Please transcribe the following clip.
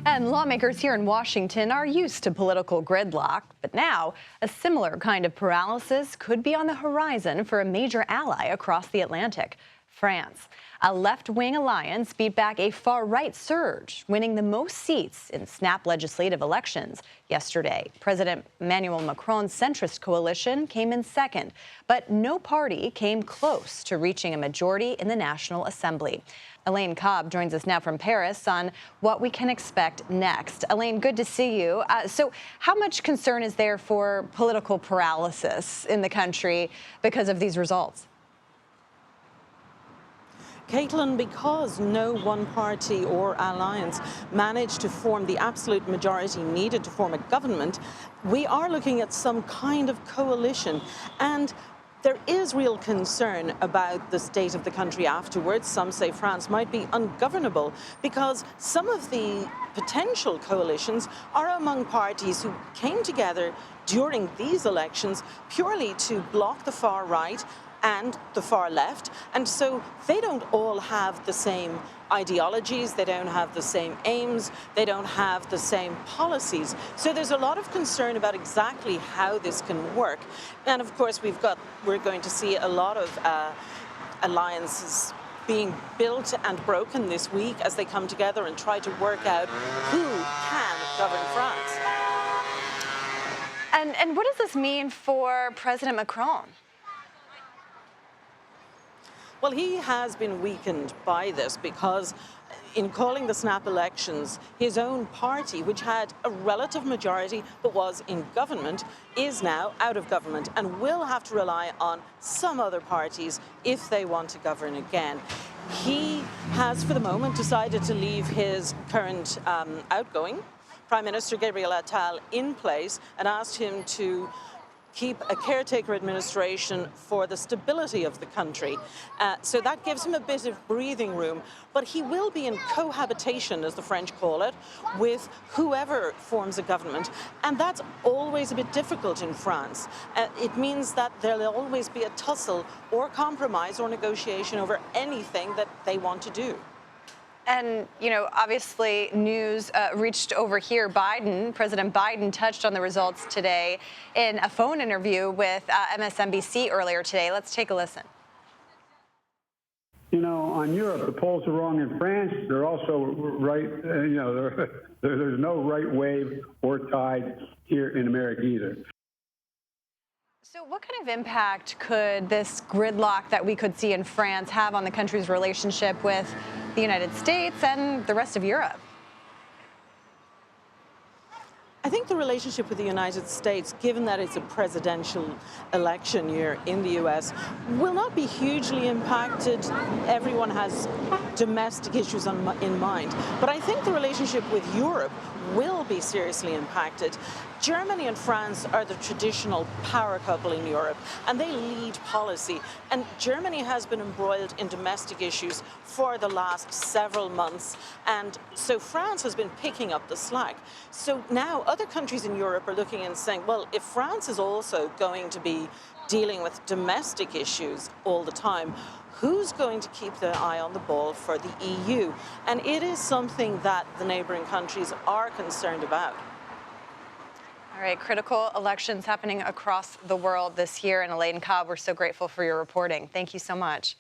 And lawmakers here in Washington are used to political gridlock, but now a similar kind of paralysis could be on the horizon for a major ally across the Atlantic, France. A left-wing alliance beat back a far-right surge, winning the most seats in snap legislative elections yesterday. President Emmanuel Macron's centrist coalition came in second, but no party came close to reaching a majority in the National Assembly. Elaine Cobb joins us now from Paris on what we can expect next. Elaine, good to see you. So how much concern is there for political paralysis in the country because of these results? Caitlin, because no one party or alliance managed to form the absolute majority needed to form a government, we are looking at some kind of coalition. And there is real concern about the state of the country afterwards. Some say France might be ungovernable because some of the potential coalitions are among parties who came together during these elections purely to block the far right and the far left, and so they don't all have the same ideologies, they don't have the same aims, they don't have the same policies. So there's a lot of concern about exactly how this can work. And of course we're going to see a lot of alliances being built and broken this week as they come together and try to work out who can govern France. And what does this mean for President Macron? Well, he has been weakened by this because in calling the snap elections, his own party, which had a relative majority but was in government, is now out of government and will have to rely on some other parties if they want to govern again. He has, for the moment, decided to leave his current outgoing Prime Minister Gabriel Attal in place and asked him to keep a caretaker administration for the stability of the country. So that gives him a bit of breathing room, but he will be in cohabitation, as the French call it, with whoever forms a government. And that's always a bit difficult in France. It means that there'll always be a tussle or compromise or negotiation over anything that they want to do. And, you know, obviously news reached over here. President Biden touched on the results today in a phone interview with MSNBC earlier today. Let's take a listen. You know, on Europe, the polls are wrong. In France, they're also right. There's no right wave or tide here in America either. So what kind of impact could this gridlock that we could see in France have on the country's relationship with the United States and the rest of Europe? I think the relationship with the United States, given that it's a presidential election year in the US, will not be hugely impacted. Everyone has domestic issues in mind. But I think the relationship with Europe will be seriously impacted. Germany and France are the traditional power couple in Europe, and they lead policy. And Germany has been embroiled in domestic issues for the last several months, and so France has been picking up the slack. So now other countries in Europe are looking and saying, well, if France is also going to be dealing with domestic issues all the time, who's going to keep their eye on the ball for the EU? And it is something that the neighbouring countries are concerned about. All right, critical elections happening across the world this year. And Elaine Cobb, we're so grateful for your reporting. Thank you so much.